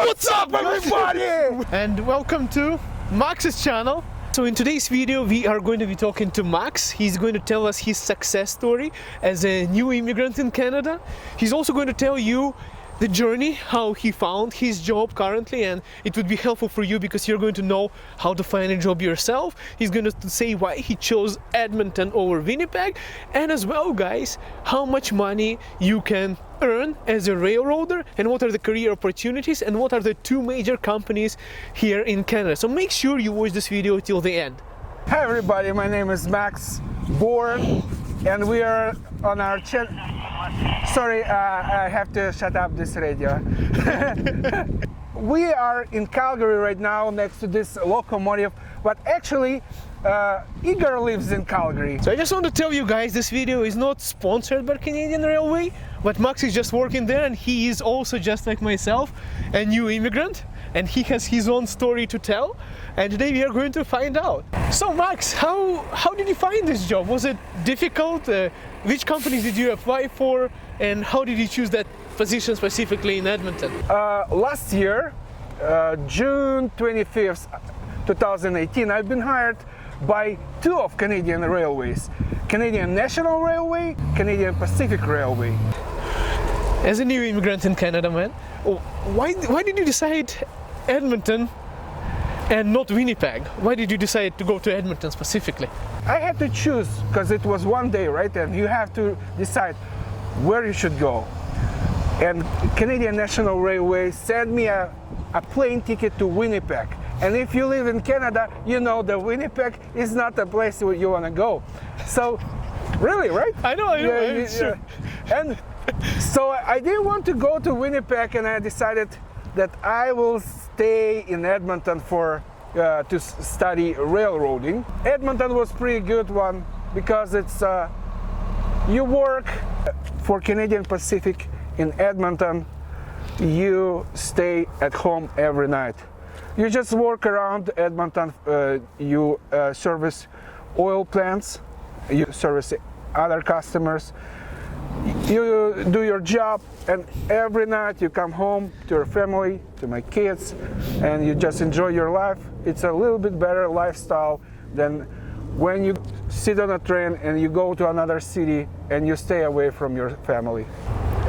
What's up, everybody? And welcome to Max's channel. So in today's video we are going to be talking to Max. He's going to tell us his success story as a new immigrant in Canada. He's also going to tell you the journey, how he found his job currently, and it would be helpful for you because you're going to know how to find a job yourself. He's going to say why he chose Edmonton over Winnipeg, and as well, guys, how much money you can earn as a railroader and what are the career opportunities and what are the two major companies here in Canada. So make sure you watch this video till the end. Hi everybody, my name is Max Bourne and we are on our channel. Sorry, I have to shut up this radio. We are in Calgary right now next to this locomotive, but actually Igor lives in Calgary. So I just want to tell you guys, this video is not sponsored by Canadian Railway, but Max is just working there and he is also, just like myself, a new immigrant and he has his own story to tell, and today we are going to find out. So Max, how did you find this job? Was it difficult? Which companies did you apply for and how did you choose that position specifically in Edmonton? Last year, June 25th, 2018, I've been hired by two of Canadian railways, Canadian National Railway, Canadian Pacific Railway. As a new immigrant in Canada, man, why did you decide Edmonton and not Winnipeg? Why did you decide to go to Edmonton specifically? I had to choose because it was one day, right? And you have to decide where you should go. And Canadian National Railway sent me a plane ticket to Winnipeg. And if you live in Canada, you know that Winnipeg is not a place where you want to go. So, really, right? I know. Sure. And so I didn't want to go to Winnipeg, and I decided that I will stay in Edmonton to study railroading. Edmonton was pretty good one because it's you work for Canadian Pacific in Edmonton. You stay at home every night. You just work around Edmonton. You service oil plants. You service other customers. You do your job, and every night you come home to your family, to my kids, and you just enjoy your life. It's a little bit better lifestyle than when you sit on a train and you go to another city and you stay away from your family.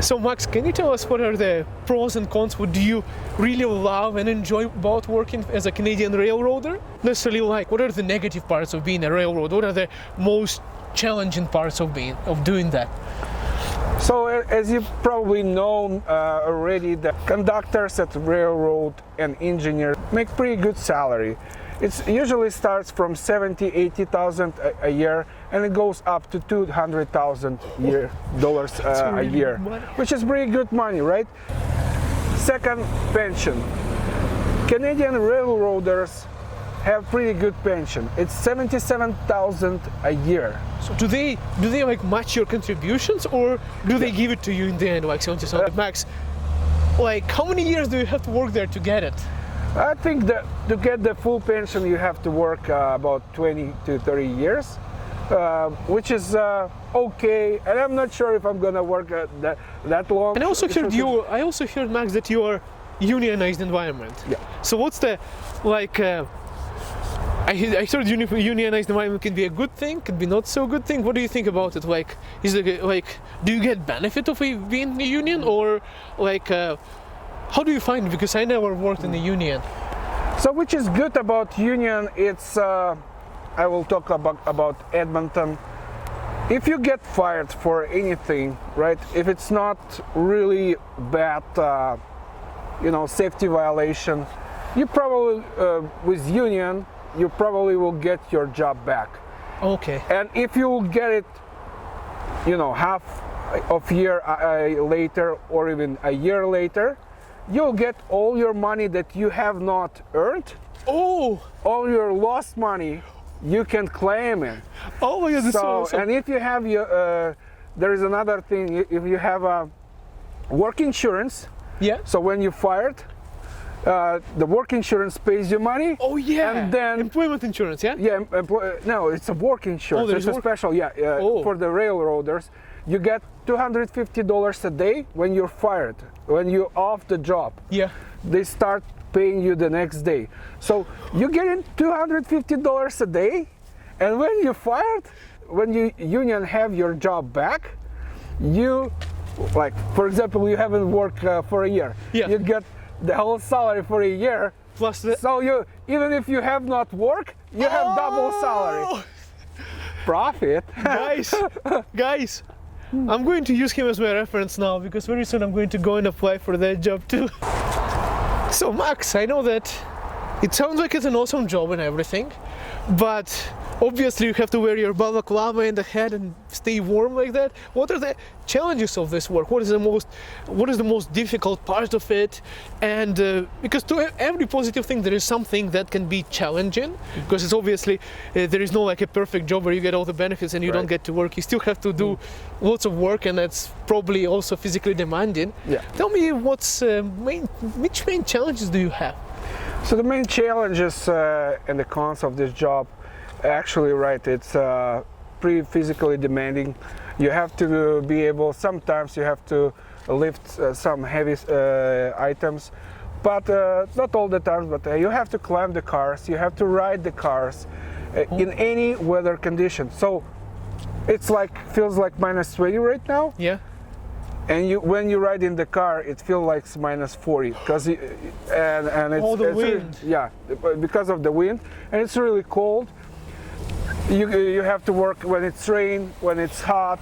So Max, can you tell us what are the pros and cons? What do you really love and enjoy about working as a Canadian railroader? Necessarily, like, what are the negative parts of being a railroad? What are the most challenging parts of doing that? So as you probably know already, the conductors at railroad and engineers make pretty good salary. It usually starts from $80,000 a year, and it goes up to $200,000 a year, which is pretty good money, right? Second, pension. Canadian railroaders have pretty good pension. It's $77,000 a year. So do they like match your contributions, or do they give it to you in the end, like 70,000? Max, like, how many years do you have to work there to get it? I think that to get the full pension you have to work about 20 to 30 years, which is okay. And I'm not sure if I'm gonna work that long. And I also heard Max, that you are unionized environment. Yeah. So what's the like? I heard unionized environment can be a good thing, can be not so good thing. What do you think about it? Like, is it like, do you get benefit of being in the union, or like, how do you find it? Because I never worked in the union. So, which is good about union? It's I will talk about Edmonton. If you get fired for anything, right? If it's not really bad, safety violation, you probably with union. You probably will get your job back. Okay. And if you get it, half of year later or even a year later, you'll get all your money that you have not earned. Oh! All your lost money, you can claim it. Oh my God, that's so awesome. And if you have there is another thing. If you have a work insurance, yeah. So when you're fired, the work insurance pays you money. Oh yeah. And then employment insurance, yeah? Yeah, no, it's a work insurance. Oh, it's a special, for the railroaders. you get $250 a day when you're fired, when you're off the job. Yeah. They start paying you the next day. So you're getting $250 a day, and when you're fired, when you union have your job back, you, like, for example, you haven't worked for a year. Yeah. You get the whole salary for a year. Plus the... So you, even if you have not worked, you have double salary. Profit. Guys, I'm going to use him as my reference now, because very soon I'm going to go and apply for that job too. So Max, I know that it sounds like it's an awesome job and everything, but obviously you have to wear your balaclava in the head and stay warm like that. What are the challenges of this work? What is the most difficult part of it? And because to every positive thing there is something that can be challenging, because it's obviously there is no like a perfect job where you get all the benefits and you don't get to work. You still have to do lots of work, and that's probably also physically demanding. Yeah. Tell me which main challenges do you have? So the main challenges and the cons of this job, actually, right, it's pretty physically demanding. You have to be able, sometimes you have to lift some heavy items, but not all the time, but you have to climb the cars, you have to ride the cars in any weather condition. So it's like, feels like -20 right now. Yeah. And when you ride in the car, it feels like -40 because and it's all the it's wind. Yeah, because of the wind, and it's really cold. You have to work when it's rain, when it's hot,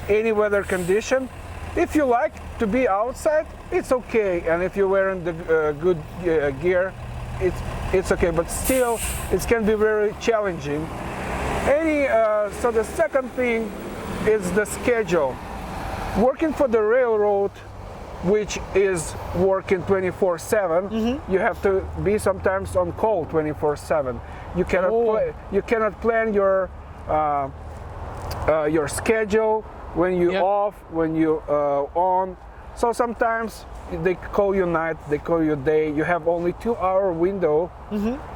any weather condition. If you like to be outside, it's okay, and if you're wearing the good gear, it's okay. But still, it can be very challenging. So the second thing is the schedule. Working for the railroad, which is working 24/7, you have to be sometimes on call 24/7. You cannot plan your schedule when you off, when you on. So sometimes they call you night, they call you day. You have only 2-hour window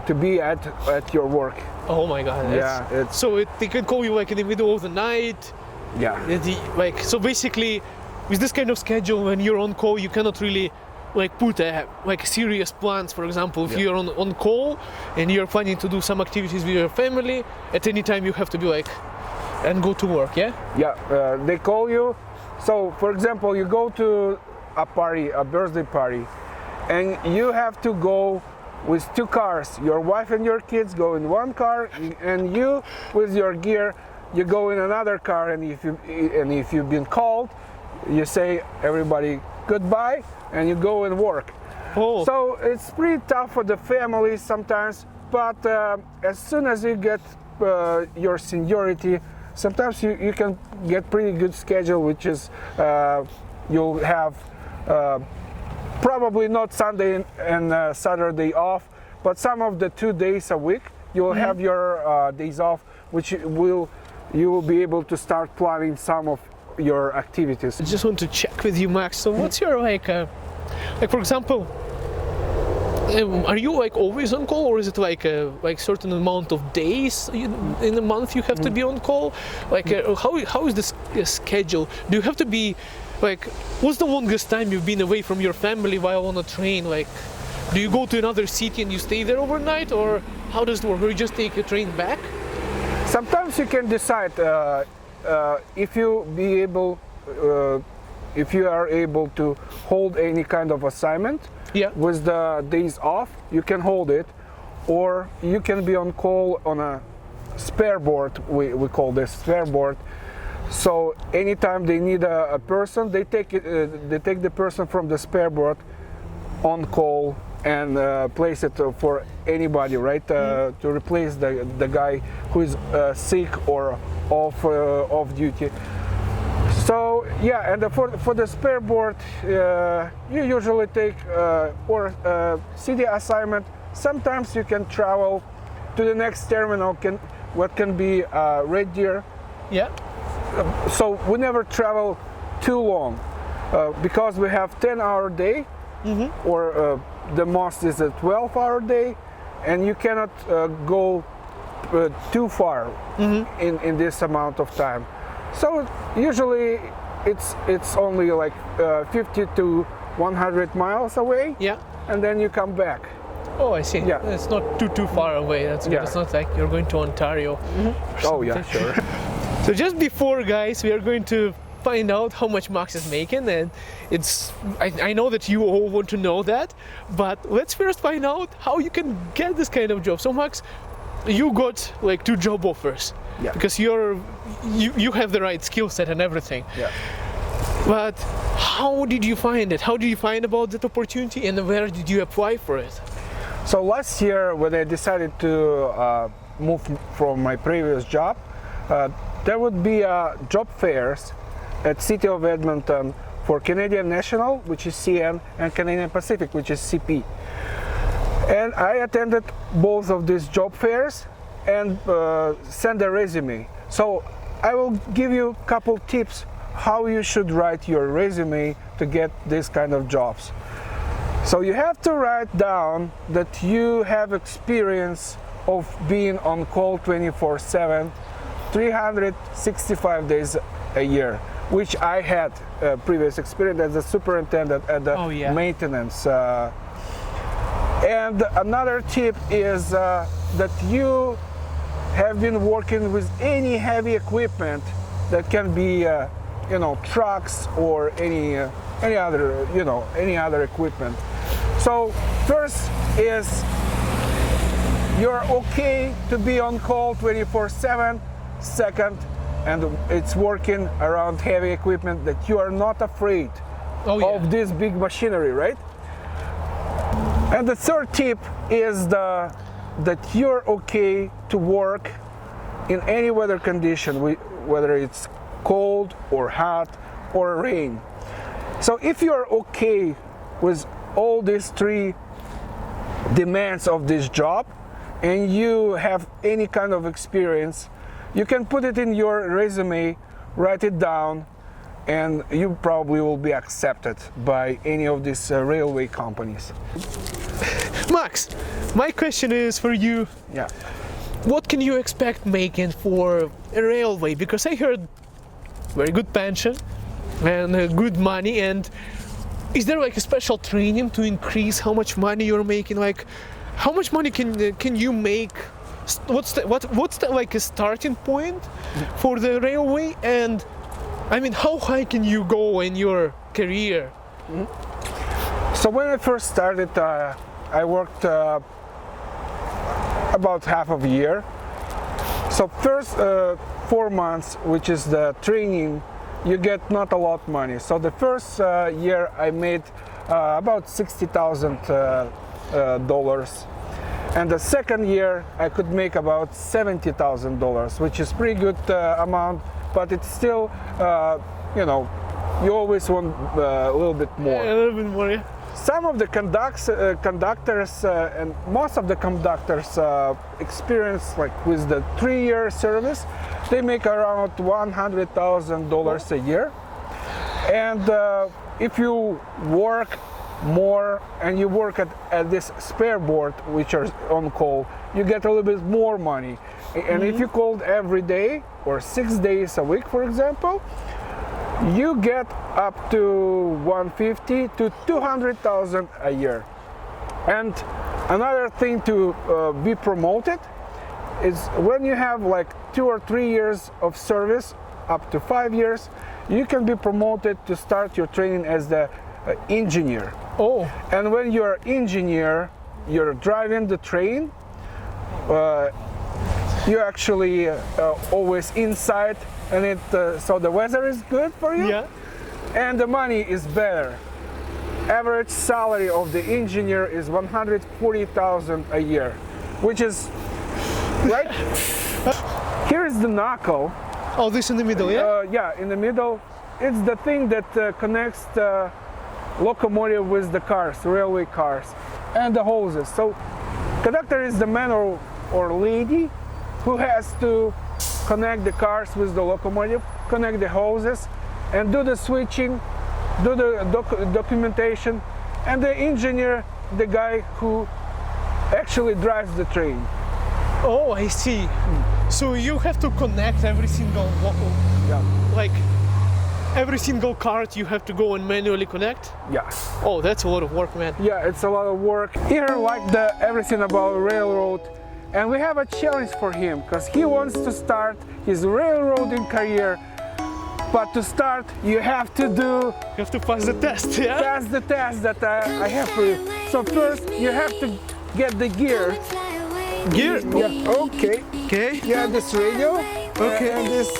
to be at your work. Oh my God! So they can call you like in the middle of the night. Yeah. So basically, with this kind of schedule, when you're on call, you cannot really like put serious plans. For example, if you're on call and you're planning to do some activities with your family, at any time you have to be like and go to work. They call you. So for example, you go to a party, a birthday party, and you have to go with 2 cars. Your wife and your kids go in one car, and you with your gear, you go in another car. And if you've been called, you say everybody goodbye and you go and work. So it's pretty tough for the family sometimes, but as soon as you get your seniority, sometimes you can get pretty good schedule, which is you'll have probably not Sunday and Saturday off, but some of the 2 days a week you'll have your days off, which you will be able to start planning some of your activities. I just want to check with you, Max. So what's your like for example, are you like always on call, or is it like a certain amount of days in a month you have to be on call? Like how is this schedule? Do you have to be like, what's the longest time you've been away from your family while on a train? Like, do you go to another city and you stay there overnight, or how does it work? Or you just take a train back? Sometimes you can decide if you are able to hold any kind of assignment with the days off, you can hold it, or you can be on call on a spare board. We call this spare board. So anytime they need a person, they take the person from the spare board on call and place it for anybody, right? To replace the guy who is sick or off duty. So yeah, and for the spare board, you usually take city assignment. Sometimes you can travel to the next terminal, what can be Red Deer. Yeah. So we never travel too long because we have 10-hour day, or the most is a 12-hour day, and you cannot go too far in this amount of time. So usually it's only like 50 to 100 miles away, Yeah. and then you come back. Oh, I see. Yeah. It's not too far away. That's good. Yeah. It's not like you're going to Ontario. Oh yeah, sure. So just before, guys, we are going to find out how much Max is making, and I know that you all want to know that, but let's first find out how you can get this kind of job. So Max, you got like 2 job offers. Yeah. Because you have the right skill set and everything. Yeah. But how did you find it? How did you find about that opportunity, and where did you apply for it? So last year, when I decided to move from my previous job, there would be job fairs at City of Edmonton for Canadian National, which is CN, and Canadian Pacific, which is CP. And I attended both of these job fairs and sent a resume. So I will give you a couple tips how you should write your resume to get this kind of jobs. So you have to write down that you have experience of being on call 24/7, 365 days a year, which I had previous experience as a superintendent at the maintenance. And another tip is that you have been working with any heavy equipment that can be, trucks or any other equipment. So first is you're okay to be on call 24/7. Second, and it's working around heavy equipment, that you are not afraid of this big machinery, right? And the third tip is that you're okay to work in any weather condition, whether it's cold or hot or rain. So if you're okay with all these 3 demands of this job, and you have any kind of experience, you can put it in your resume, write it down, and you probably will be accepted by any of these railway companies. Max, my question is for you. Yeah. What can you expect making for a railway? Because I heard very good pension and good money, and is there like a special training to increase how much money you're making? Like, how much money can you make? What's the like a starting point for the railway? And I mean, how high can you go in your career? So when I first started, I worked about half of a year. So first 4 months, which is the training, you get not a lot of money. So the first year I made about $60,000. And the second year I could make about $70,000, which is pretty good amount, but it's still, you always want a little bit more. Yeah, a little bit more, yeah. Some of the conductors and most of the conductors experience, like with the 3-year service, they make around $100,000 a year. And if you work more and you work at this spare board, which are on call, you get a little bit more money. And if you called every day or 6 days a week, for example, you get up to 150 to 200,000 a year. And another thing to be promoted is when you have like 2 or 3 years of service, up to 5 years, you can be promoted to start your training as the engineer. Oh. And when you're engineer, you're driving the train, you're actually always inside, and so the weather is good for you, Yeah. and the money is better. Average salary of the engineer is $140,000 a year, which is right. Here is the knuckle. Oh, this in the middle, yeah? Yeah, in the middle. It's the thing that connects the locomotive with the cars, railway cars, and the hoses. So conductor is the man or lady who has to connect the cars with the locomotive, connect the hoses, and do the switching, do the documentation, and the engineer, the guy who actually drives the train. Oh, I see. So you have to connect every single Yeah. like every single cart you have to go and manually connect? Yeah. Oh, that's a lot of work, man. Yeah, it's a lot of work. Here, like the everything about railroad, and we have a challenge for him because he wants to start his railroading career. But to start, you have to You have to pass the test, yeah? pass the test that I have for you. So first, you have to get the gear. Gear? Yeah. Okay. Okay. Yeah, this radio. Okay. And this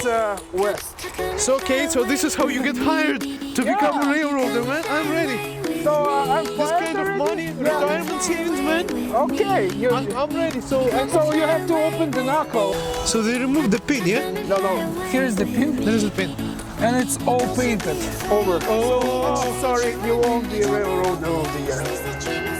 west. So okay, so this is how you get hired to become a railroader, man. I'm ready. So I'm This kind of money, retirement savings, man. Okay. I'm ready. So So you have to open the knuckle. so they removed the pin, yeah? No, no. Here's the pin, There's the pin. and it's all painted over. Oh. So, sorry, you won't be a railroader of the year.